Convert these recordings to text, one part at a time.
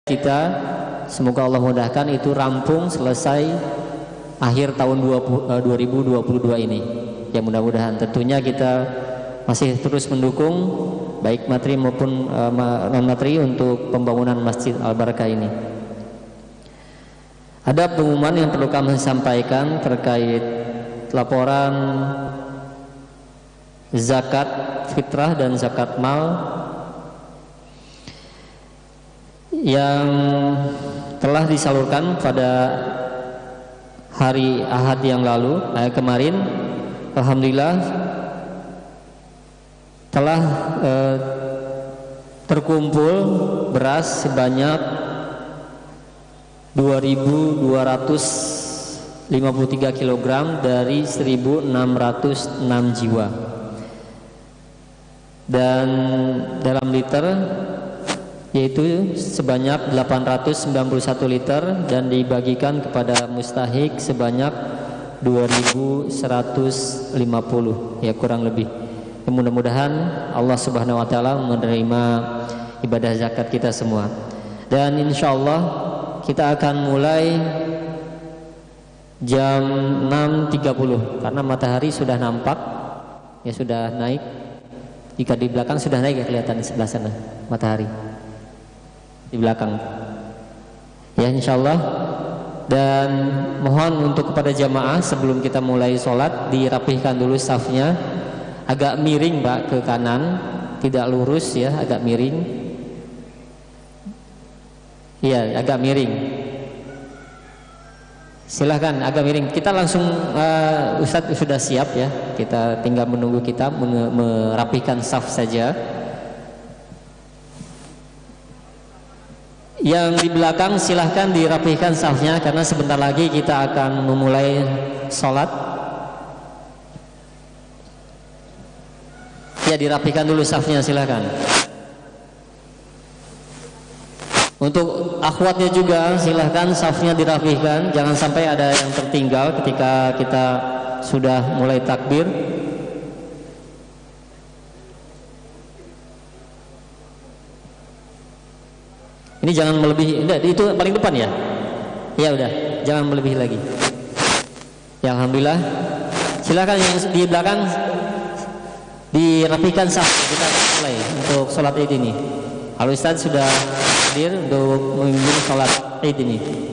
kita, semoga Allah mudahkan itu rampung selesai akhir tahun 2022 ini. Ya mudah-mudahan, tentunya kita masih terus mendukung baik materi maupun non materi untuk pembangunan Masjid Al-Barakah ini. Ada pengumuman yang perlu kami sampaikan terkait laporan zakat fitrah dan zakat mal yang telah disalurkan pada hari Ahad yang lalu, kemarin. Alhamdulillah telah terkumpul beras sebanyak 2.253 kg dari 1.606 jiwa, dan dalam liter yaitu sebanyak 891 liter, dan dibagikan kepada mustahik sebanyak 2.150, ya kurang lebih. Mudah-mudahan Allah Subhanahu wa taala menerima ibadah zakat kita semua. Dan insya Allah kita akan mulai jam 6.30 karena matahari sudah nampak, ya sudah naik. Jika di belakang sudah naik, ya kelihatan di sebelah sana matahari di belakang, ya insya Allah. Dan mohon untuk kepada jamaah sebelum kita mulai sholat dirapihkan dulu safnya, agak miring Mbak ke kanan, tidak lurus ya, agak miring. Iya, agak miring. Silahkan agak miring. Kita langsung Ustadz sudah siap ya. Kita tinggal menunggu kita merapihkan saf saja. Yang di belakang silahkan dirapihkan safnya karena sebentar lagi kita akan memulai sholat. Ya, dirapihkan dulu safnya, silahkan. Untuk akhwatnya juga silahkan safnya dirapihkan, jangan sampai ada yang tertinggal ketika kita sudah mulai takbir. Ini jangan melebihi, itu paling depan ya. Ya udah, jangan melebihi lagi. Ya alhamdulillah. Silakan yang di belakang dirapikan saf. Kita mulai untuk sholat Id ini. Al Ustaz sudah hadir untuk memimpin sholat Id ini.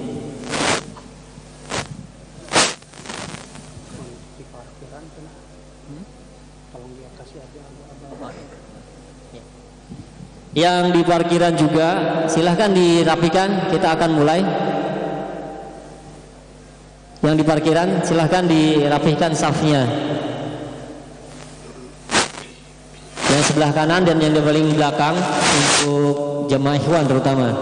Yang di parkiran juga silahkan dirapikan, kita akan mulai. Yang di parkiran silahkan dirapihkan safnya. Yang sebelah kanan dan yang di paling belakang untuk jemaah ikhwan terutama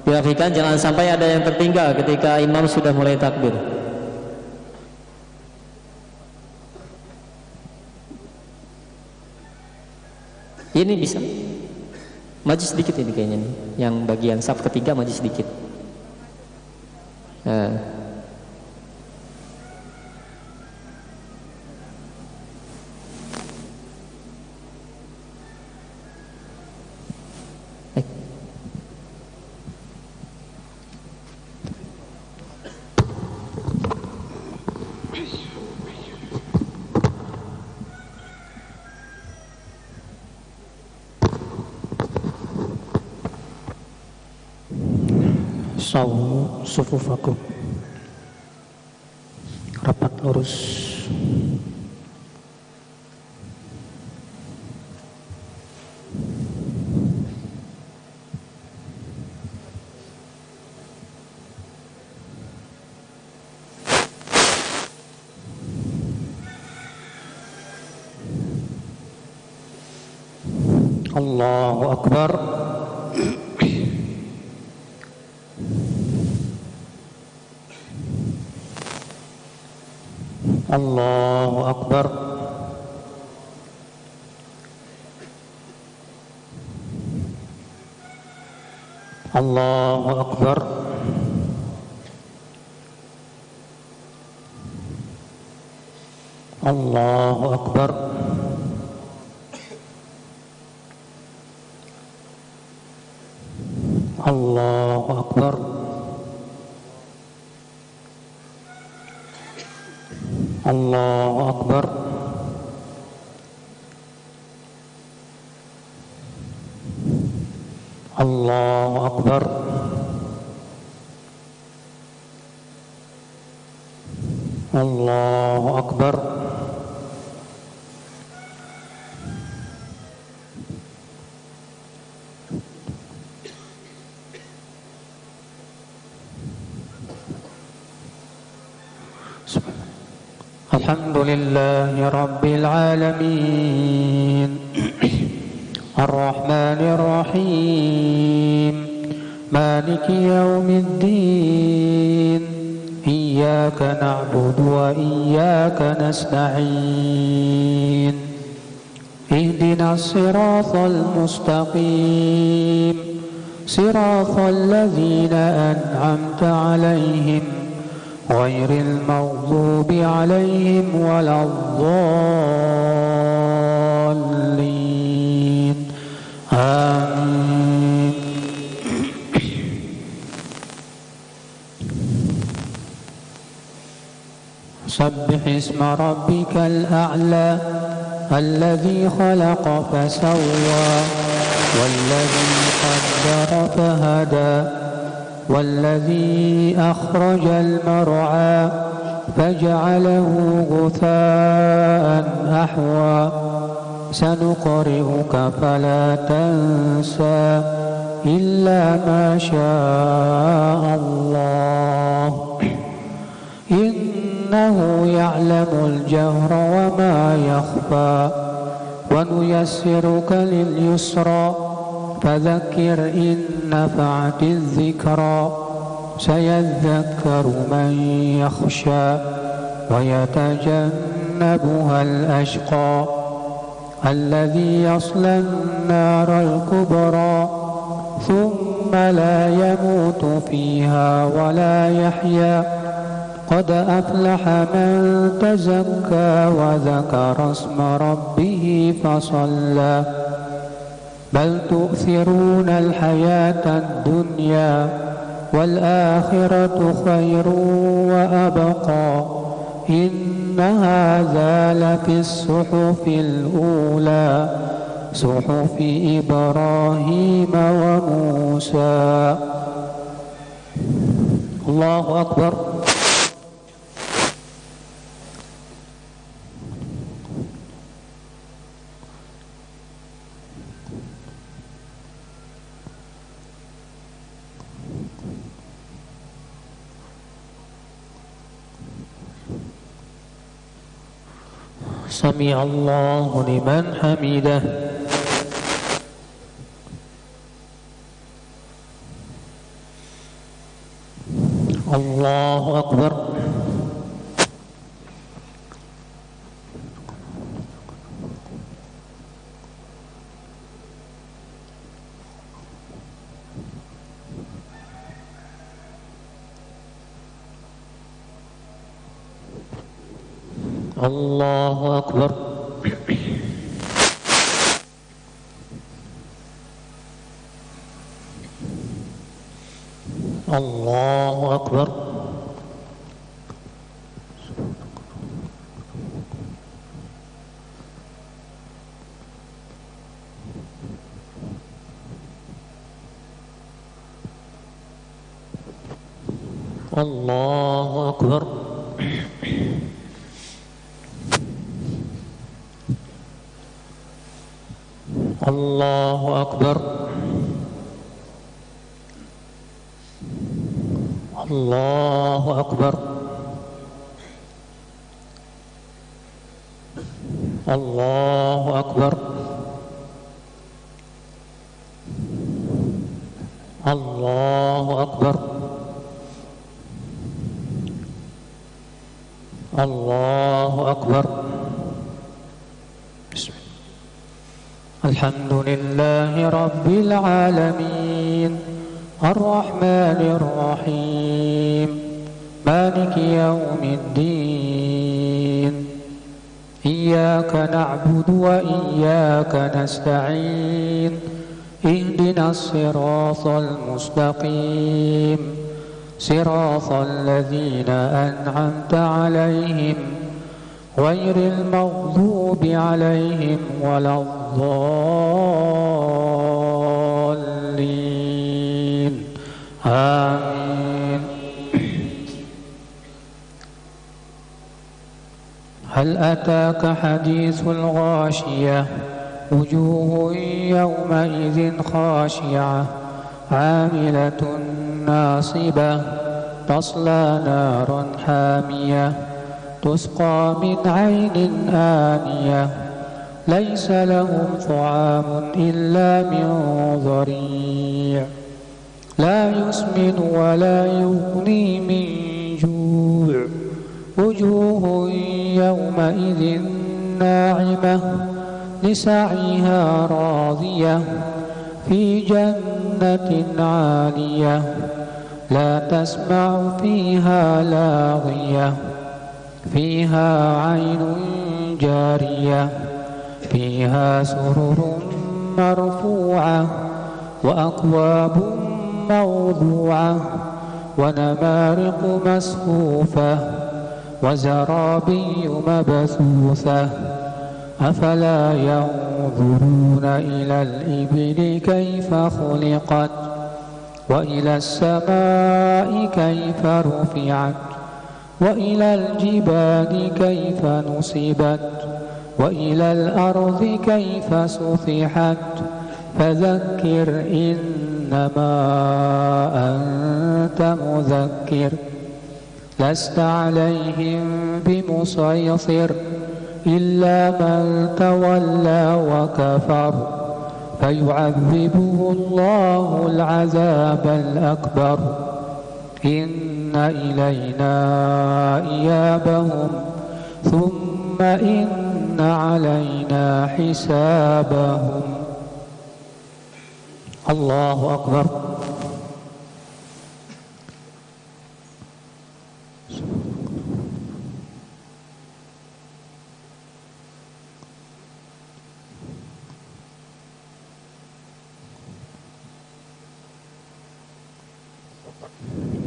dirapikan, jangan sampai ada yang tertinggal ketika imam sudah mulai takbir. Ini bisa maju sedikit ini kayaknya nih. Yang bagian saf ketiga maju sedikit. Sawu sufufakum, rapat lurus. Allahu Akbar. Allahu Akbar. Allahu Akbar. Allahu Akbar. Allahu Akbar. Allahu Akbar. Allahu Akbar. Allahu Akbar. Alhamdulillahi Rabbil Alamin Ar-Rahmanir Rahim Maliki Yawmiddin Iyyaka na'budu wa iyyaka nasta'in Ihdinas siratal mustaqim Siratal ladzina an'amta 'alaihim غير المغضوب عليهم ولا الضالين آمين سبح اسم ربك الأعلى الذي خلق فسوى والذي قدر فهدى والذي أخرج المرعى فجعله غثاء أحوى سنقرئك فلا تنسى إلا ما شاء الله إنه يعلم الجهر وما يخفى ونيسرك لليسرى فذكر إن نفعت الذكرى سيذكر من يخشى ويتجنبها الأشقى الذي يصلى النار الكبرى ثم لا يموت فيها ولا يحيا قد أفلح من تزكى وذكر اسم ربه فصلى بل تؤثرون الحياة الدنيا والآخرة خير وأبقى إن هذا لفي الصحف الأولى صحف إبراهيم وموسى الله أكبر. سمع الله لمن حمده. الله أكبر. الله أكبر. الله أكبر. الله أكبر. الله أكبر. الله أكبر. الله أكبر. الله أكبر. الله أكبر. الحمد لله رب العالمين الرحمن الرحيم مالك يوم الدين إياك نعبد وإياك نستعين اهدنا الصراط المستقيم صراط الذين أنعمت عليهم غير المغضوب عليهم ولا الضالين آمين. هل أتاك حديث الغاشية وجوه يومئذ خاشعة عاملة ناصبة تصلى نارا حامية تسقى من عين آنية ليس لهم طعام إلا من ضريع لا يسمن ولا يغني من جوع وجوه يومئذ ناعمة لسعيها راضية في جنة عالية لا تسمع فيها لاغية فيها عين جارية فيها سرر مرفوعة وأكواب موضوعة ونمارق مسفوفة وزرابي مبثوثة أفلا ينظرون إلى الإبل كيف خلقت وإلى السماء كيف رفعت وإلى الجبال كيف نصبت وإلى الأرض كيف سطحت فذكر إنما أنت مذكر لست عليهم بمسيطر إلا من تولى وكفر فيعذبه الله العذاب الأكبر إن إلينا إيابهم ثم إن علينا حسابهم. الله أكبر.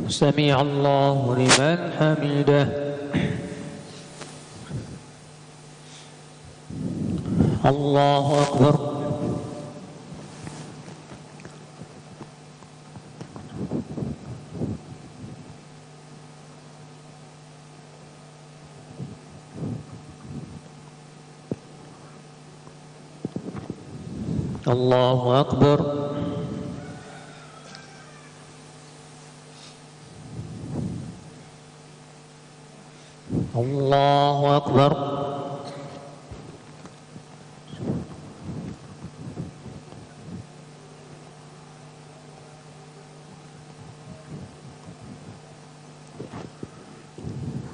سمع الله لمن حمده. الله أكبر. الله أكبر. الله أكبر.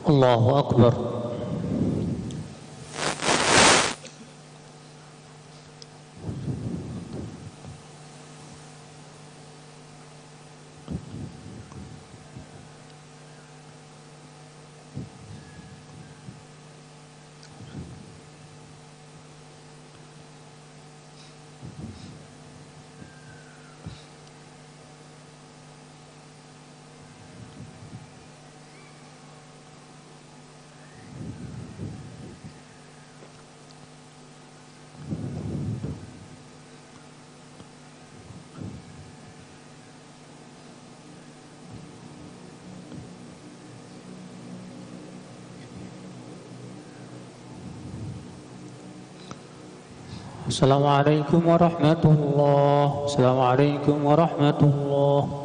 الله أكبر. Assalamualaikum warahmatullahi. Assalamualaikum warahmatullahi.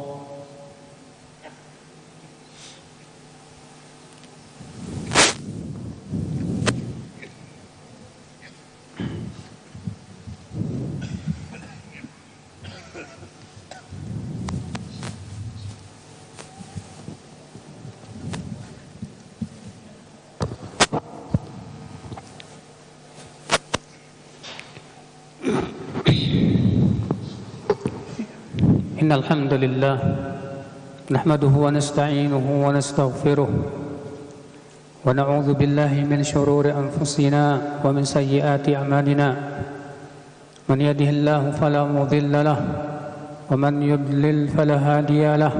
إن الحمد لله نحمده ونستعينه ونستغفره ونعوذ بالله من شرور أنفسنا ومن سيئات أعمالنا من يهده الله فلا مضل له ومن يضلل فلا هادي له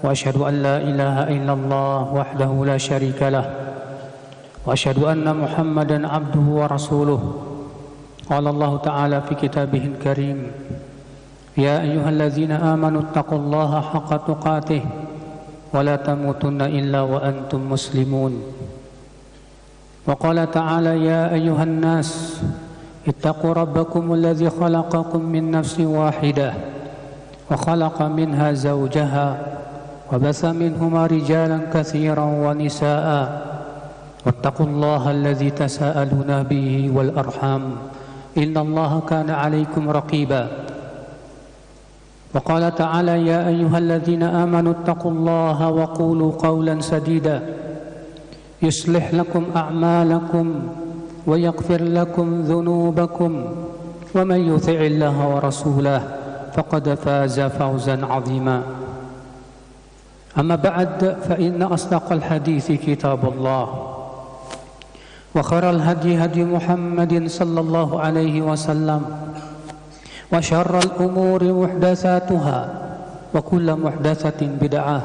وأشهد أن لا إله إلا الله وحده لا شريك له وأشهد أن محمدا عبده ورسوله قال الله تعالى في كتابه الكريم يا أيها الذين آمنوا اتقوا الله حق تقاته ولا تموتن إلا وأنتم مسلمون وقال تعالى يا أيها الناس اتقوا ربكم الذي خلقكم من نفس واحدة وخلق منها زوجها وبث منهما رجالا كثيرا ونساء واتقوا الله الذي تساءلون به والأرحام إن الله كان عليكم رقيبا وقال تعالى يا أيها الذين آمنوا اتقوا الله وقولوا قولا سديدا يصلح لكم أعمالكم ويغفر لكم ذنوبكم ومن يطع الله ورسوله فقد فاز فوزا عظيما أما بعد فإن أصدق الحديث كتاب الله وخير الهدي هدي محمد صلى الله عليه وسلم وشر الأمور محدثاتها وكل محدثة بدعة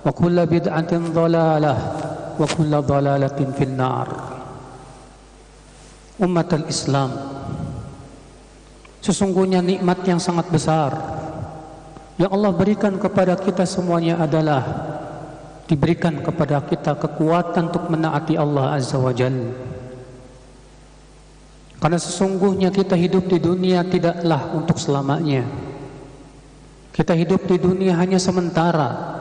وكل بدعة ضلالة وكل ضلالة في النار. Umat Islam, sesungguhnya nikmat yang sangat besar yang Allah berikan kepada kita semuanya adalah diberikan kepada kita kekuatan untuk menaati Allah Azza wa Jalla. Karena sesungguhnya kita hidup di dunia tidaklah untuk selamanya. Kita hidup di dunia hanya sementara.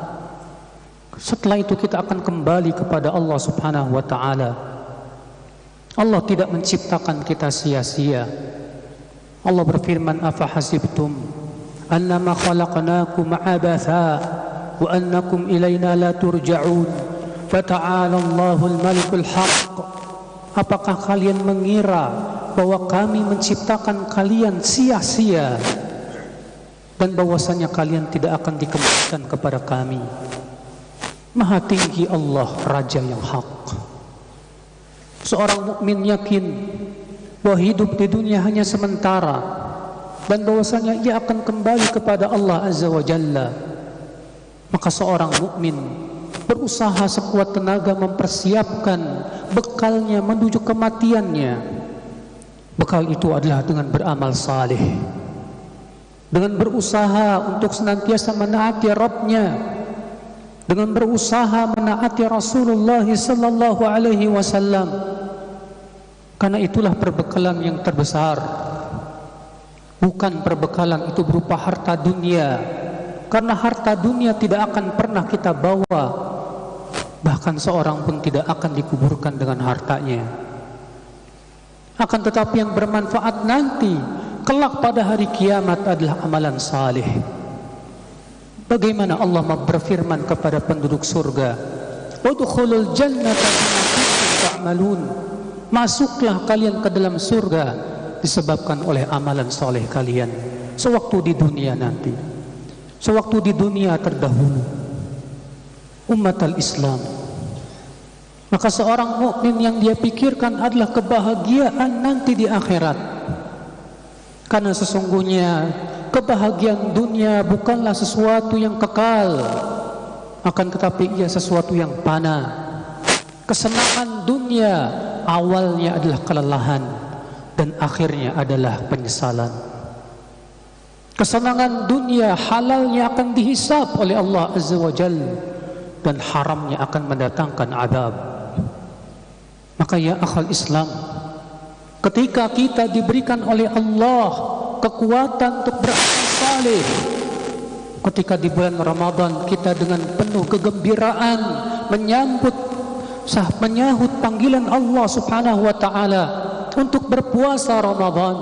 Setelah itu kita akan kembali kepada Allah Subhanahu wa ta'ala. Allah tidak menciptakan kita sia-sia. Allah berfirman, afa hasibtum annama khalaqnakum abatha wa annakum ilaina la turja'un fata'ala Allahul malikul haqq. Apakah kalian mengira bahwa kami menciptakan kalian sia-sia dan bahwasanya kalian tidak akan dikembalikan kepada kami? Maha tinggi Allah, Raja yang hak. Seorang mukmin yakin bahwa hidup di dunia hanya sementara dan bahwasanya ia akan kembali kepada Allah Azza wa Jalla. Maka seorang mukmin berusaha sekuat tenaga mempersiapkan bekalnya menuju kematiannya. Bekal itu adalah dengan beramal saleh, dengan berusaha untuk senantiasa menaati Rabbnya, dengan berusaha menaati Rasulullah sallallahu alaihi wasallam. Karena itulah perbekalan yang terbesar. Bukan perbekalan itu berupa harta dunia, karena harta dunia tidak akan pernah kita bawa. Bahkan seorang pun tidak akan dikuburkan dengan hartanya. Akan tetapi yang bermanfaat nanti kelak pada hari kiamat adalah amalan saleh. Bagaimana Allah berfirman kepada penduduk surga, udkhulul jannata bima kuntum ta'malun. Masuklah kalian ke dalam surga disebabkan oleh amalan soleh kalian sewaktu di dunia nanti, sewaktu di dunia terdahulu. Umat al-Islam, maka seorang mukmin yang dia pikirkan adalah kebahagiaan nanti di akhirat. Karena sesungguhnya kebahagiaan dunia bukanlah sesuatu yang kekal, akan tetapi ia sesuatu yang fana. Kesenangan dunia awalnya adalah kelelahan dan akhirnya adalah penyesalan. Kesenangan dunia halalnya akan dihisab oleh Allah Azza wa Jalla dan haramnya akan mendatangkan azab. Maka ya akhal Islam, ketika kita diberikan oleh Allah kekuatan untuk beramal saleh, ketika di bulan Ramadan kita dengan penuh kegembiraan menyambut panggilan Allah Subhanahu wa ta'ala untuk berpuasa Ramadan.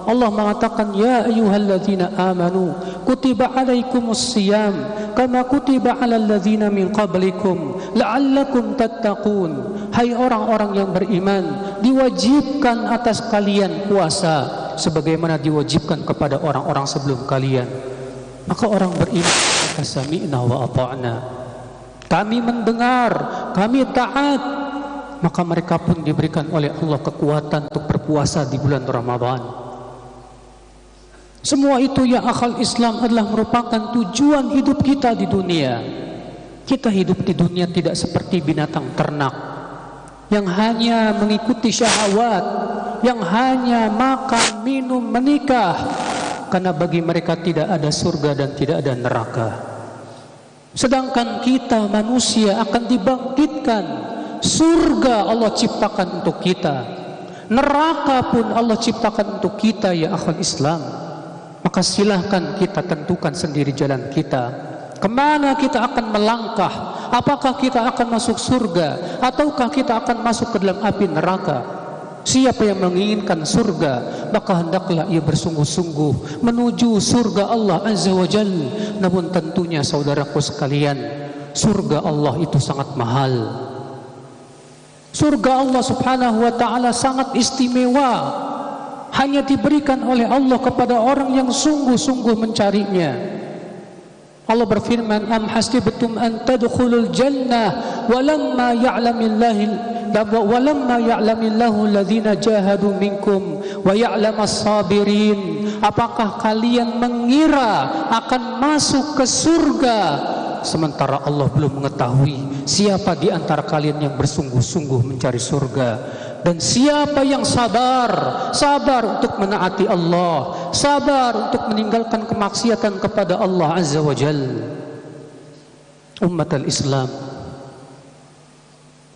Allah mengatakan ya ayyuhalladzina amanu kutiba alaikumus siyam kama kutiba alal ladzina min qablikum la'allakum tattaqun. Hai orang-orang yang beriman, diwajibkan atas kalian puasa sebagaimana diwajibkan kepada orang-orang sebelum kalian. Maka orang beriman kata sami'na wa ata'na, kami mendengar, kami taat. Maka mereka pun diberikan oleh Allah kekuatan untuk berpuasa di bulan Ramadan. Semua itu ya akhal Islam adalah merupakan tujuan hidup kita di dunia. Kita hidup di dunia tidak seperti binatang ternak yang hanya mengikuti syahwat, yang hanya makan, minum, menikah, karena bagi mereka tidak ada surga dan tidak ada neraka. Sedangkan kita manusia akan dibangkitkan. Surga Allah ciptakan untuk kita, neraka pun Allah ciptakan untuk kita ya akhal Islam. Maka silahkan kita tentukan sendiri jalan kita, kemana kita akan melangkah. Apakah kita akan masuk surga ataukah kita akan masuk ke dalam api neraka? Siapa yang menginginkan surga, maka hendaklah ia bersungguh-sungguh menuju surga Allah Azza wa Jalla. Namun tentunya saudaraku sekalian, surga Allah itu sangat mahal. Surga Allah Subhanahu wa taala sangat istimewa, hanya diberikan oleh Allah kepada orang yang sungguh-sungguh mencarinya. Allah berfirman, am hasibtum an tadkhulul jannah walamma ya'lamillahu alladhina jahadu minkum wa ya'lamas sabirin. Apakah kalian mengira akan masuk ke surga sementara Allah belum mengetahui siapa di antara kalian yang bersungguh-sungguh mencari surga? Dan siapa yang sabar untuk menaati Allah, sabar untuk meninggalkan kemaksiatan kepada Allah Azza wa Jalla. Umatul Islam,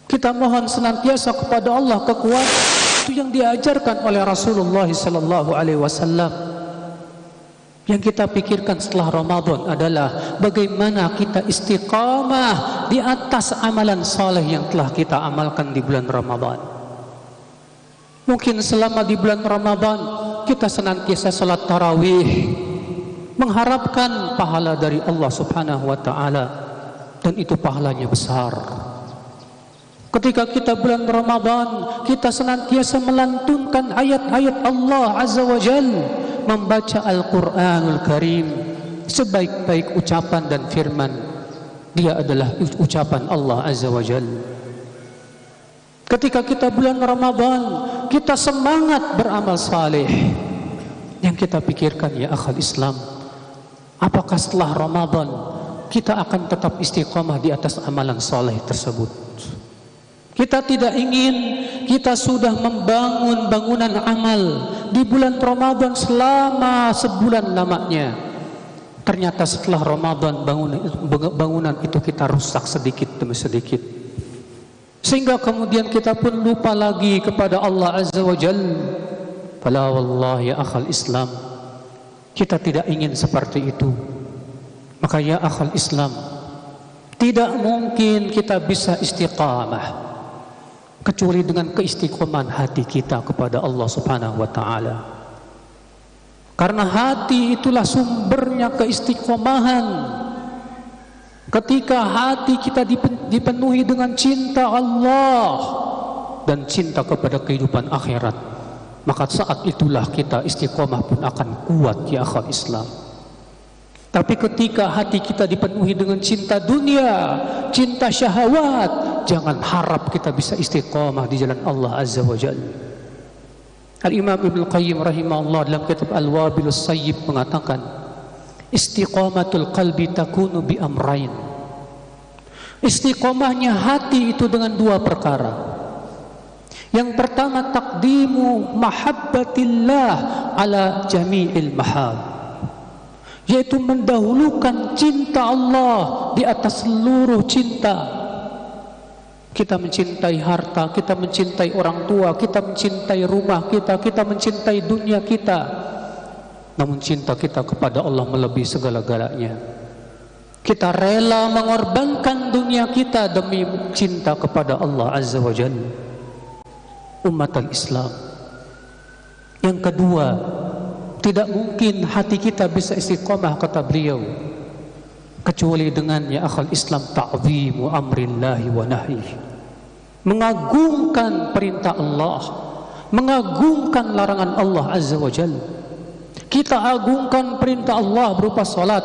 kita mohon senantiasa kepada Allah kekuatan itu yang diajarkan oleh Rasulullah sallallahu alaihi wasallam. Yang kita pikirkan setelah Ramadan adalah bagaimana kita istiqamah di atas amalan saleh yang telah kita amalkan di bulan Ramadan. Mungkin selama di bulan Ramadan kita senantiasa salat tarawih, mengharapkan pahala dari Allah Subhanahu wa taala, dan itu pahalanya besar. Ketika kita bulan Ramadan, kita senantiasa melantunkan ayat-ayat Allah Azza wa Jalla, membaca Al-Qur'anul Karim. Sebaik-baik ucapan dan firman, dia adalah ucapan Allah Azza wa Jalla. Ketika kita bulan Ramadan, kita semangat beramal saleh. Yang kita pikirkan ya akhal Islam, apakah setelah Ramadan kita akan tetap istiqamah di atas amalan saleh tersebut? Kita tidak ingin kita sudah membangun bangunan amal di bulan Ramadan selama sebulan lamanya. Ternyata setelah Ramadan bangunan itu kita rusak sedikit demi sedikit. Sehingga kemudian kita pun lupa lagi kepada Allah Azza wa Jalla. Fala wallahi ya akhal Islam, kita tidak ingin seperti itu. Maka ya akhal Islam, tidak mungkin kita bisa istiqamah kecuali dengan keistiqomahan hati kita kepada Allah Subhanahu wa taala. Karena hati itulah sumbernya keistiqomahan. Ketika hati kita dipenuhi dengan cinta Allah dan cinta kepada kehidupan akhirat, maka saat itulah kita istiqomah pun akan kuat ya akhal Islam. Tapi ketika hati kita dipenuhi dengan cinta dunia, cinta syahwat, jangan harap kita bisa istiqomah di jalan Allah Azza wa Jalla. Al-Imam Ibnu Qayyim rahimahullah dalam kitab Al-Wabilus Sayyib mengatakan, istiqamatul qalbi takunu bi amrain. Istiqomahnya hati itu dengan dua perkara. Yang pertama, taqdimu mahabbatillah ala jami'il mahab, yaitu mendahulukan cinta Allah di atas seluruh cinta. Kita mencintai harta, kita mencintai orang tua, kita mencintai rumah kita, kita mencintai dunia kita. Namun cinta kita kepada Allah melebihi segala-galanya. Kita rela mengorbankan dunia kita demi cinta kepada Allah Azza wa Jalla. Umatul Islam, yang kedua, tidak mungkin hati kita bisa istiqamah kata beliau kecuali dengan ya akhal Islam ta'zimu amrillahi wa nahyihi, mengagungkan perintah Allah, mengagungkan larangan Allah Azza wa Jalla. Kita agungkan perintah Allah berupa salat.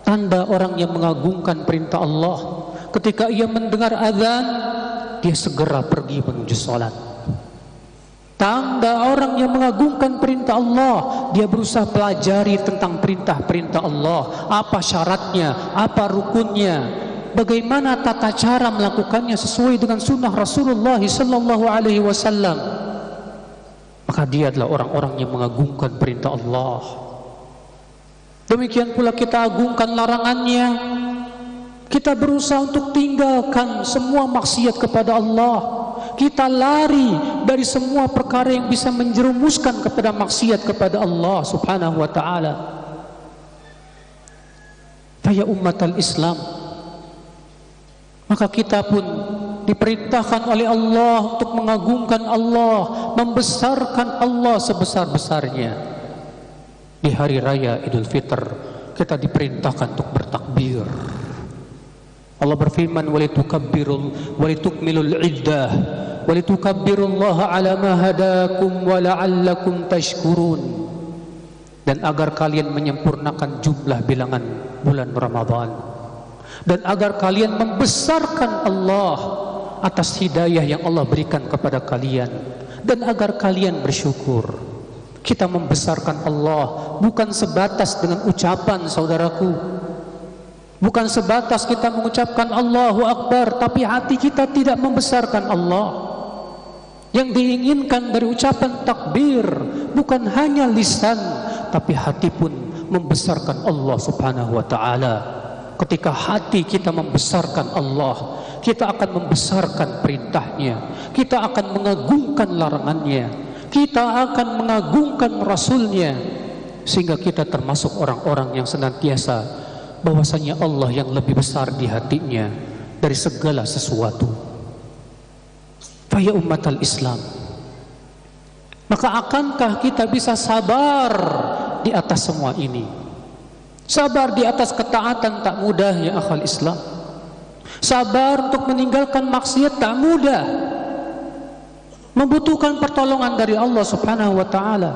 Tanda orang yang mengagungkan perintah Allah, ketika ia mendengar azan, dia segera pergi menuju salat. Tanda orang yang mengagungkan perintah Allah, dia berusaha pelajari tentang perintah-perintah Allah. Apa syaratnya, apa rukunnya, bagaimana tata cara melakukannya sesuai dengan sunnah Rasulullah sallallahu alaihi wasallam. Maka dia adalah orang-orang yang mengagungkan perintah Allah. Demikian pula kita agungkan larangannya. Kita berusaha untuk tinggalkan semua maksiat kepada Allah. Kita lari dari semua perkara yang bisa menjerumuskan kepada maksiat kepada Allah subhanahu wa ta'ala. Ya ummatal Islam, maka kita pun diperintahkan oleh Allah untuk mengagungkan Allah, membesarkan Allah sebesar-besarnya. Di hari raya Idul Fitr kita diperintahkan untuk bertakbir. Allah berfirman, walitukmilul iddah walitukabbirullaha ala ma hadakum wa la'allakum tashkurun. Dan agar kalian menyempurnakan jumlah bilangan bulan Ramadan, dan agar kalian membesarkan Allah atas hidayah yang Allah berikan kepada kalian, dan agar kalian bersyukur. Kita membesarkan Allah bukan sebatas dengan ucapan, saudaraku. Bukan sebatas kita mengucapkan Allahu Akbar, tapi hati kita tidak membesarkan Allah. Yang diinginkan dari ucapan takbir bukan hanya lisan, tapi hati pun membesarkan Allah subhanahu wa ta'ala. Ketika hati kita membesarkan Allah, kita akan membesarkan perintahnya, kita akan mengagungkan larangannya, kita akan mengagungkan Rasulnya, sehingga kita termasuk orang-orang yang senantiasa bahwasanya Allah yang lebih besar di hatinya dari segala sesuatu. Faya ummatal Islam, maka akankah kita bisa sabar di atas semua ini? Sabar di atas ketaatan tak mudah ya akhal Islam. Sabar untuk meninggalkan maksiat tak mudah, membutuhkan pertolongan dari Allah subhanahu wa ta'ala.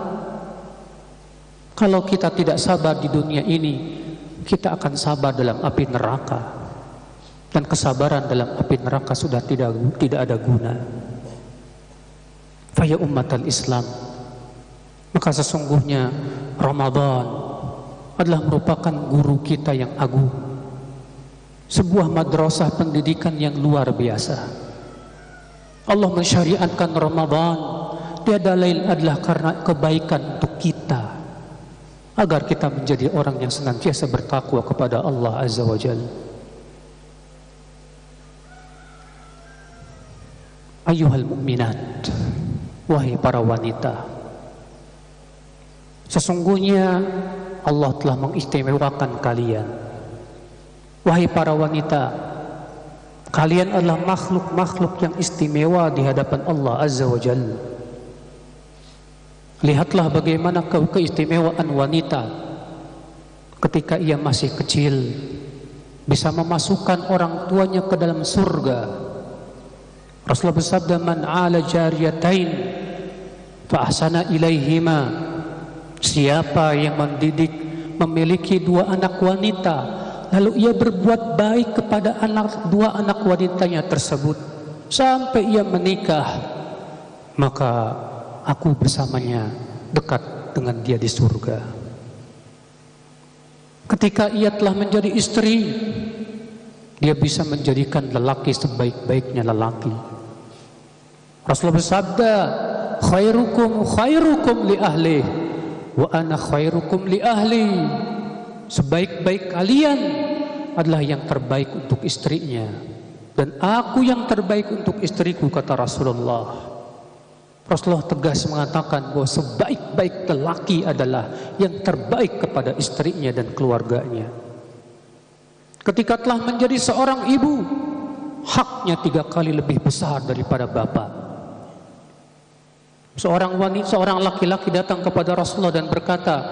Kalau kita tidak sabar di dunia ini, kita akan sabar dalam api neraka, dan kesabaran dalam api neraka sudah tidak ada guna. Faya ummatal Islam, maka sesungguhnya Ramadan adalah merupakan guru kita yang agung, sebuah madrasah pendidikan yang luar biasa. Allah mensyariatkan Ramadan tiada lain adalah karena kebaikan untuk kita, agar kita menjadi orang yang senantiasa bertakwa kepada Allah Azza wa Jalla. Ayyuhal mu'minat, wahai para wanita, sesungguhnya Allah telah mengistimewakan kalian. Wahai para wanita, kalian adalah makhluk-makhluk yang istimewa di hadapan Allah Azza wa Jalla. Lihatlah bagaimana keistimewaan wanita ketika ia masih kecil, bisa memasukkan orang tuanya ke dalam surga. Rasulullah bersabda, man ala jariyatain fa ahsana ilaihima, siapa yang mendidik, memiliki dua anak wanita, lalu ia berbuat baik kepada dua anak wanitanya tersebut sampai ia menikah, maka aku bersamanya dekat dengan dia di surga. Ketika ia telah menjadi istri, dia bisa menjadikan lelaki sebaik-baiknya lelaki. Rasulullah bersabda, khairukum li ahli wa ana khairukum li ahli. Sebaik-baik kalian adalah yang terbaik untuk istrinya, dan aku yang terbaik untuk istriku, kata Rasulullah. Rasulullah tegas mengatakan bahwa sebaik-baik lelaki adalah yang terbaik kepada istrinya dan keluarganya. Ketika telah menjadi seorang ibu, haknya 3 kali lebih besar daripada bapak. Seorang laki-laki datang kepada Rasulullah dan berkata,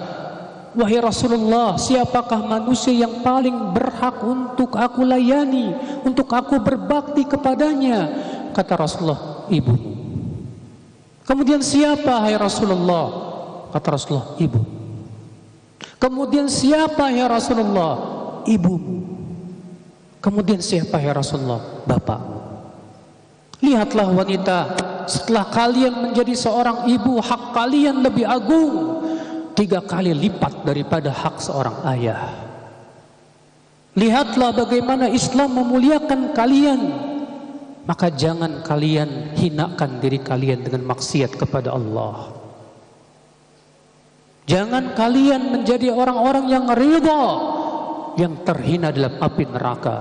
wahai Rasulullah, siapakah manusia yang paling berhak untuk aku layani, untuk aku berbakti kepadanya? Kata Rasulullah, ibumu. Kemudian siapa hai Rasulullah? Kata Rasulullah, ibu. Kemudian siapa ya Rasulullah? Ibumu. Kemudian siapa ya Rasulullah? Bapakmu. Lihatlah wanita, setelah kalian menjadi seorang ibu, hak kalian lebih agung 3 kali lipat daripada hak seorang ayah. Lihatlah bagaimana Islam memuliakan kalian. Maka jangan kalian hinakan diri kalian dengan maksiat kepada Allah. Jangan kalian menjadi orang-orang yang ridha, yang terhina dalam api neraka.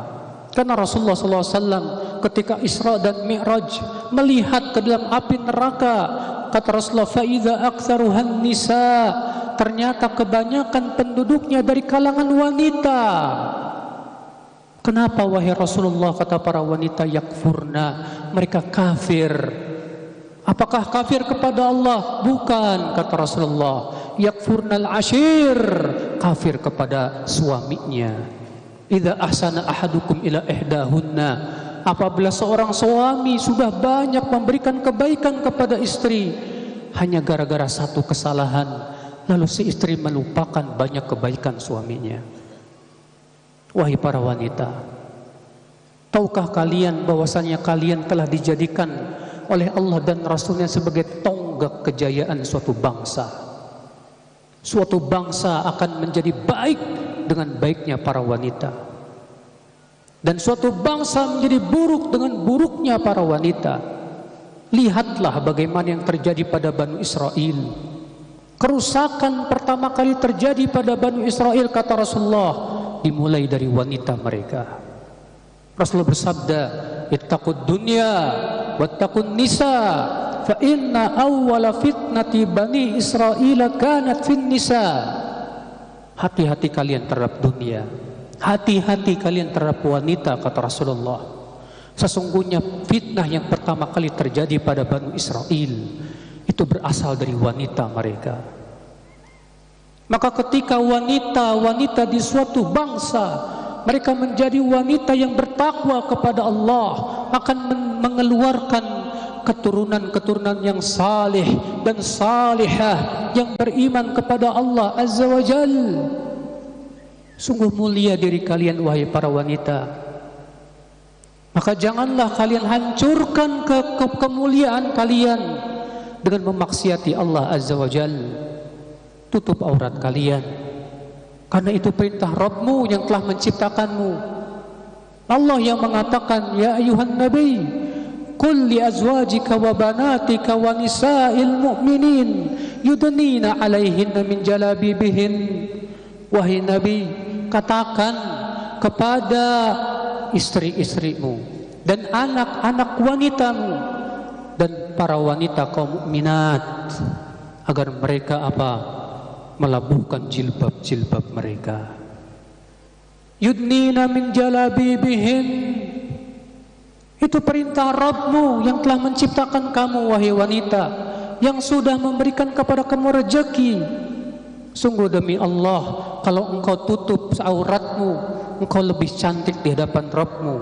Karena Rasulullah SAW ketika Isra dan Mi'raj melihat ke dalam api neraka, kata Rasulullah, "Fa'idha aktsaruhan nisa", ternyata kebanyakan penduduknya dari kalangan wanita. Kenapa wahai Rasulullah, kata para wanita, yakfurna, mereka kafir. Apakah kafir kepada Allah? Bukan, kata Rasulullah. Yakfurnal ashir, kafir kepada suaminya. Idza ahsana ahadukum ila ihdahunna, apabila seorang suami sudah banyak memberikan kebaikan kepada istri, hanya gara-gara satu kesalahan, lalu si istri melupakan banyak kebaikan suaminya. Wahai para wanita, tahukah kalian bahwasanya kalian telah dijadikan oleh Allah dan Rasulnya sebagai tonggak kejayaan suatu bangsa? Suatu bangsa akan menjadi baik dengan baiknya para wanita, dan suatu bangsa menjadi buruk dengan buruknya para wanita. Lihatlah bagaimana yang terjadi pada Bani Israel. Kerusakan pertama kali terjadi pada Bani Israel, kata Rasulullah, dimulai dari wanita mereka. Rasulullah bersabda, ittaqud dunya wattaqun nisa, fa inna awwala fitnati Bani Israel kanat fin nisa. Hati-hati kalian terhadap dunia, hati-hati kalian terhadap wanita, kata Rasulullah. Sesungguhnya fitnah yang pertama kali terjadi pada Bani Israel itu berasal dari wanita mereka. Maka ketika wanita-wanita di suatu bangsa mereka menjadi wanita yang bertakwa kepada Allah, akan mengeluarkan keturunan-keturunan yang saleh dan salihah, yang beriman kepada Allah Azza wa Jal. Sungguh mulia diri kalian wahai para wanita. Maka janganlah kalian hancurkan kemuliaan kalian dengan memaksiati Allah Azza wa Jal. Tutup aurat kalian, karena itu perintah Rabbmu yang telah menciptakanmu. Allah yang mengatakan, ya ayuhan nabi, qul li azwajika wa banatika wa nisa'il mu'minin yudnina 'alaihinna min jalabibihin. Wahai Nabi, katakan kepada istri-istrimu dan anak-anak wanitamu dan para wanita kaum mukminat agar mereka apa? Melabuhkan jilbab-jilbab mereka. Yudnina min jalabibihin, itu perintah Rabbmu yang telah menciptakan kamu wahai wanita, yang sudah memberikan kepada kamu rezeki. Sungguh demi Allah, kalau engkau tutup auratmu, engkau lebih cantik di hadapan Rabbmu.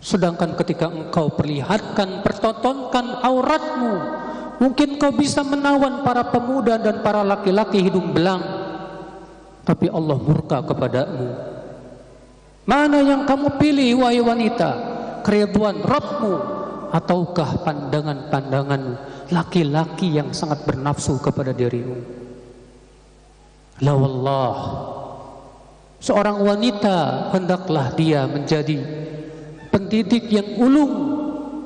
Sedangkan ketika engkau pertontonkan auratmu, mungkin kau bisa menawan para pemuda dan para laki-laki hidung belang, tapi Allah murka kepadamu. Mana yang kamu pilih wahai wanita? Keriduan Rabbmu ataukah pandangan-pandangan laki-laki yang sangat bernafsu kepada dirimu? La wallah, seorang wanita hendaklah dia menjadi pendidik yang ulung,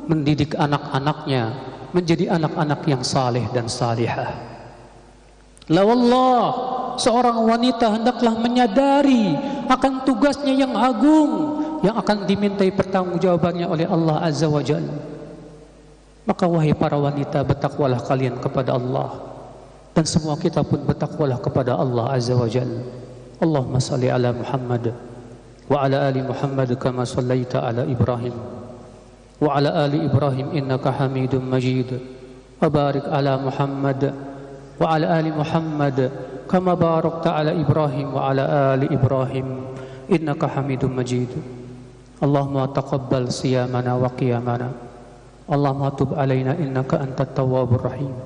mendidik anak-anaknya menjadi anak-anak yang saleh dan salihah. La wallah, seorang wanita hendaklah menyadari akan tugasnya yang agung, yang akan dimintai pertanggungjawabannya oleh Allah Azza wa Jalla. Maka wahai para wanita, bertakwalah kalian kepada Allah, dan semua kita pun bertakwalah kepada Allah Azza wa Jalla. Allahumma salli ala Muhammad wa ala ali Muhammad kama sallaita ala Ibrahim wa ala ali Ibrahim innaka Hamidum Majid. Wa barik ala Muhammad wa ala ali Muhammad kama barakta ala Ibrahim wa ala ali Ibrahim innaka Hamidum Majid. Allahumma taqabbal siyamana wa qiyamana. Allahumma tub alaina innaka antat tawwabur rahim.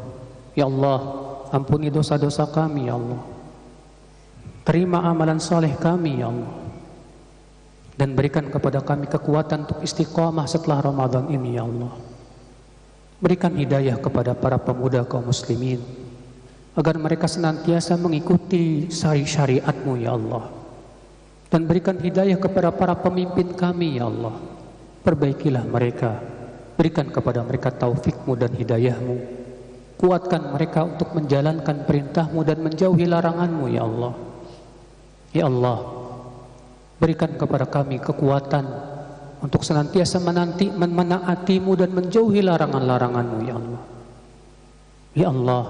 Ya Allah, ampuni dosa-dosa kami ya Allah. Terima amalan saleh kami ya Allah. dan berikan kepada kami kekuatan untuk istiqamah setelah Ramadan ini ya Allah. Berikan hidayah kepada para pemuda kaum muslimin agar mereka senantiasa mengikuti syariat-Mu ya Allah. Dan berikan hidayah kepada para pemimpin kami ya Allah. Perbaikilah mereka, berikan kepada mereka taufik-Mu dan hidayah-Mu. Kuatkan mereka untuk menjalankan perintah-Mu dan menjauhi larangan-Mu ya Allah. Ya Allah, berikan kepada kami kekuatan untuk senantiasa menaati-Mu dan menjauhi larangan-larangan-Mu ya Allah. Ya Allah,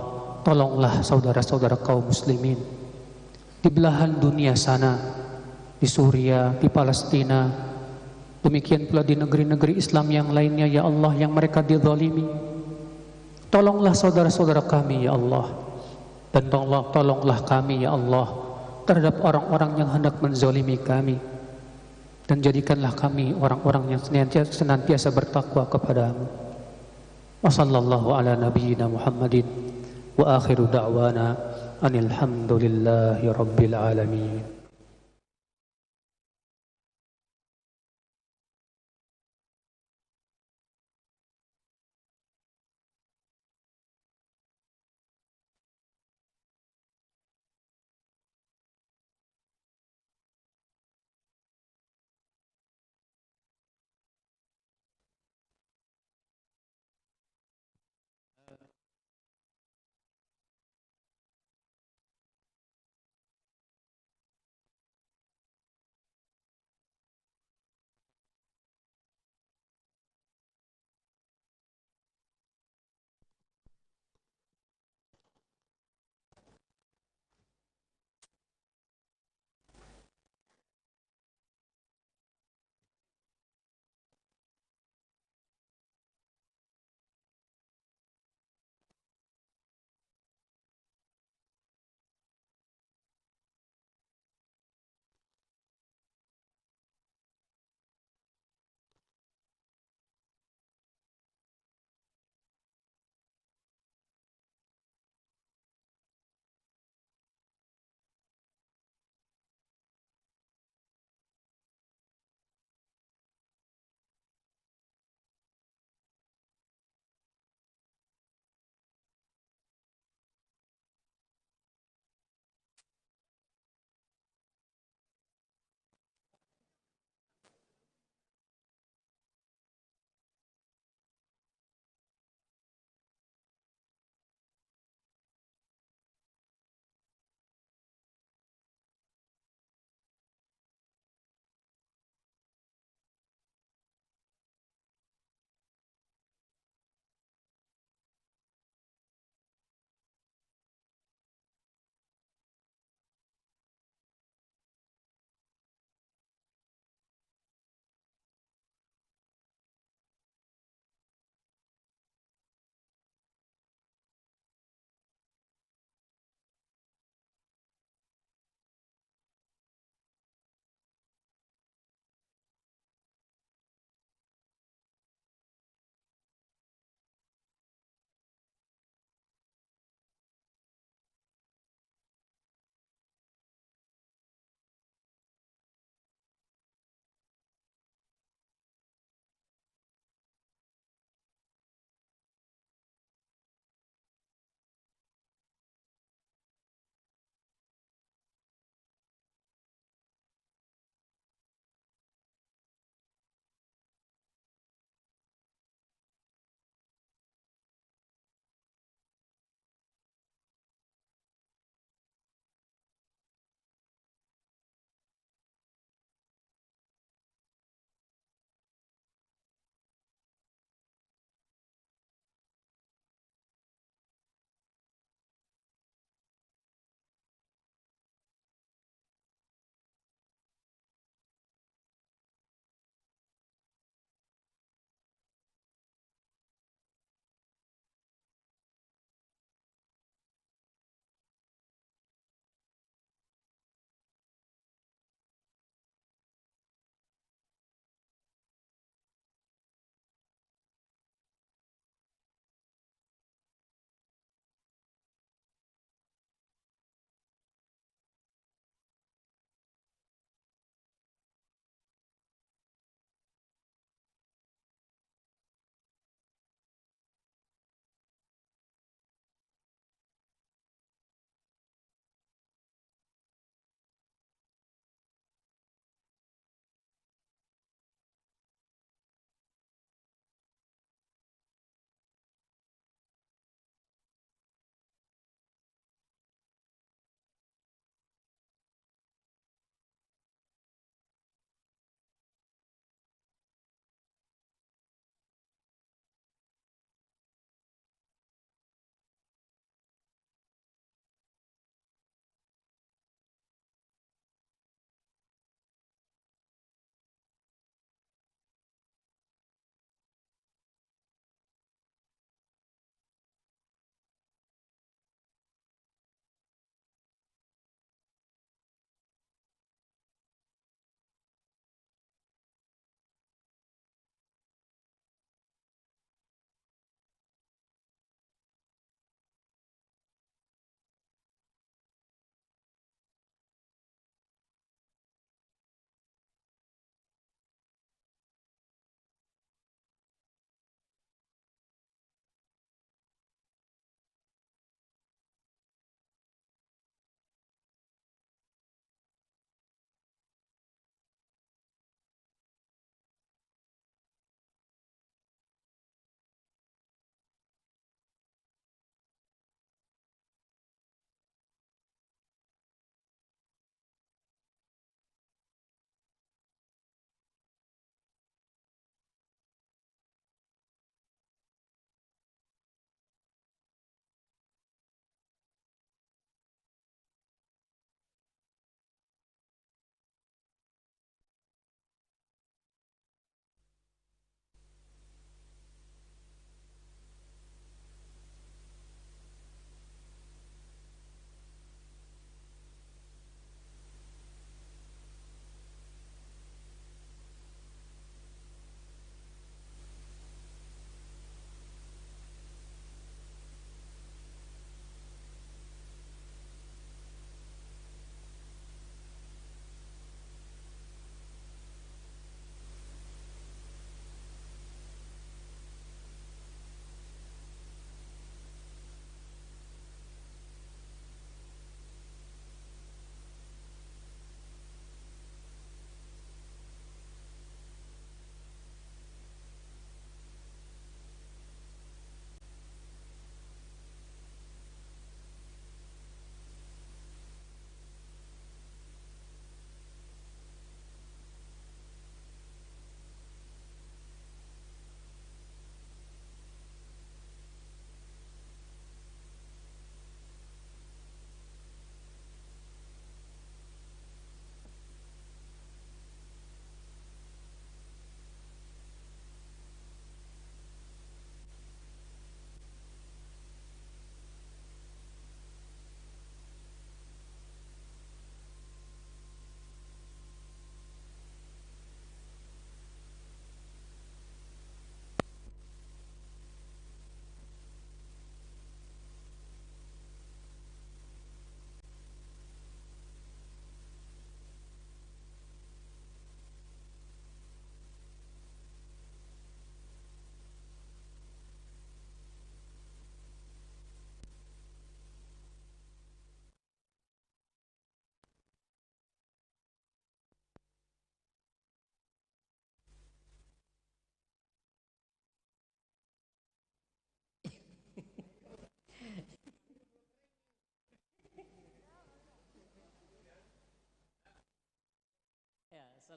tolonglah saudara-saudara kaum muslimin di belahan dunia sana, di Suria, di Palestina, demikian pula di negeri-negeri Islam yang lainnya ya Allah yang mereka dizalimi. Tolonglah saudara-saudara kami ya Allah, dan tolonglah kami ya Allah terhadap orang-orang yang hendak menzalimi kami, dan jadikanlah kami orang-orang yang senantiasa bertakwa kepada-Mu. Wa sallallahu ala nabiyyina Muhammadin wa akhiru da'wana anil hamdulillahi rabbil alamin.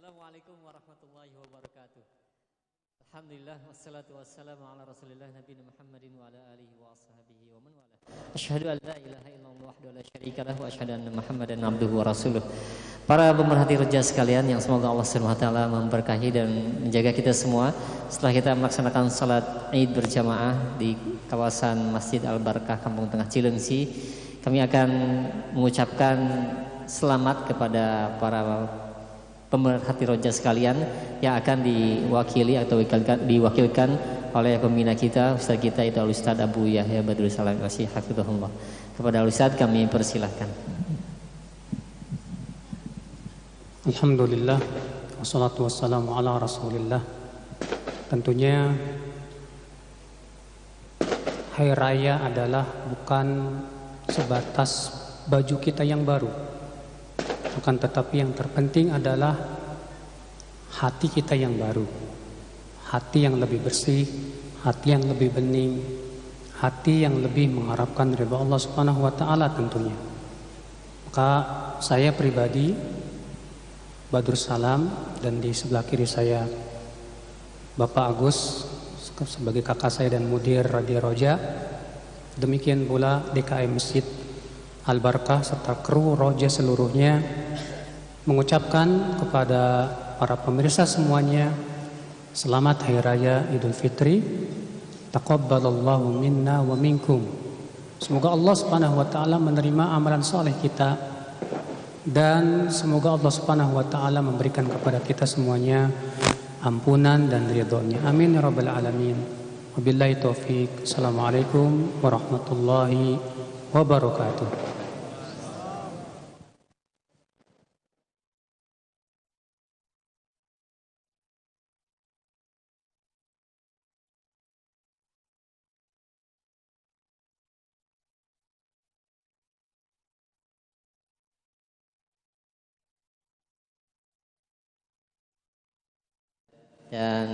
Assalamualaikum warahmatullahi wabarakatuh. Alhamdulillah wassalatu wassalamu ala Rasulillah nabiyina Muhammadin wa ala alihi wa ashabihi wa man wala. Asyhadu an la ilaha illallah wahdahu la syarika lahu wa asyhadu anna Muhammadan abduhu wa rasuluh. Para pemerhati roja sekalian yang semoga Allah Subhanahu wa taala memberkahi dan menjaga kita semua setelah kita melaksanakan salat Id berjamaah di kawasan Masjid Al-Barakah Kampung Tengah Cilengsi, kami akan mengucapkan selamat kepada para pemerhati roja sekalian yang akan diwakili atau diwakilkan oleh pembina kita, Ustaz kita itu Ustaz Abu Yahya Badrul Salam Masih Hafizahullah. Kepada Ustaz kami persilahkan. Alhamdulillah, wassalatu wassalamu ala Rasulillah. Tentunya Hari Raya adalah bukan sebatas baju kita yang baru, akan tetapi yang terpenting adalah hati kita yang baru, hati yang lebih bersih, hati yang lebih bening, hati yang lebih mengharapkan ridha Allah Subhanahu wa taala tentunya. Maka saya pribadi Badrul Salam dan di sebelah kiri saya Bapak Agus sebagai kakak saya dan mudir Radia Roja. Demikian pula DKM Masjid Al-Barakah serta kru Roja seluruhnya mengucapkan kepada para pemirsa semuanya selamat Hari Raya Idul Fitri. Taqabbalallahu minna wa minkum. Semoga Allah Subhanahu wa taala menerima amalan saleh kita dan semoga Allah Subhanahu wa taala memberikan kepada kita semuanya ampunan dan ridhonya. Amin ya rabbal alamin. Wabillahi taufik. Assalamualaikum warahmatullahi wabarakatuh. Dan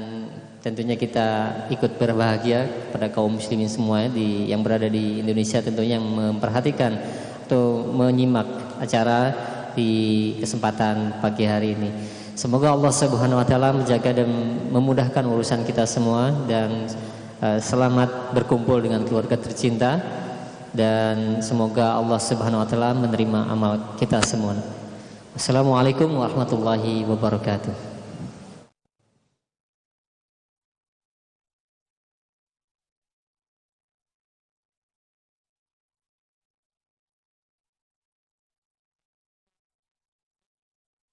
tentunya kita ikut berbahagia pada kaum muslimin semua yang berada di Indonesia tentunya yang memperhatikan atau menyimak acara di kesempatan pagi hari ini. Semoga Allah Subhanahu wa taala menjaga dan memudahkan urusan kita semua dan selamat berkumpul dengan keluarga tercinta dan semoga Allah Subhanahu wa taala menerima amal kita semua. Assalamualaikum warahmatullahi wabarakatuh.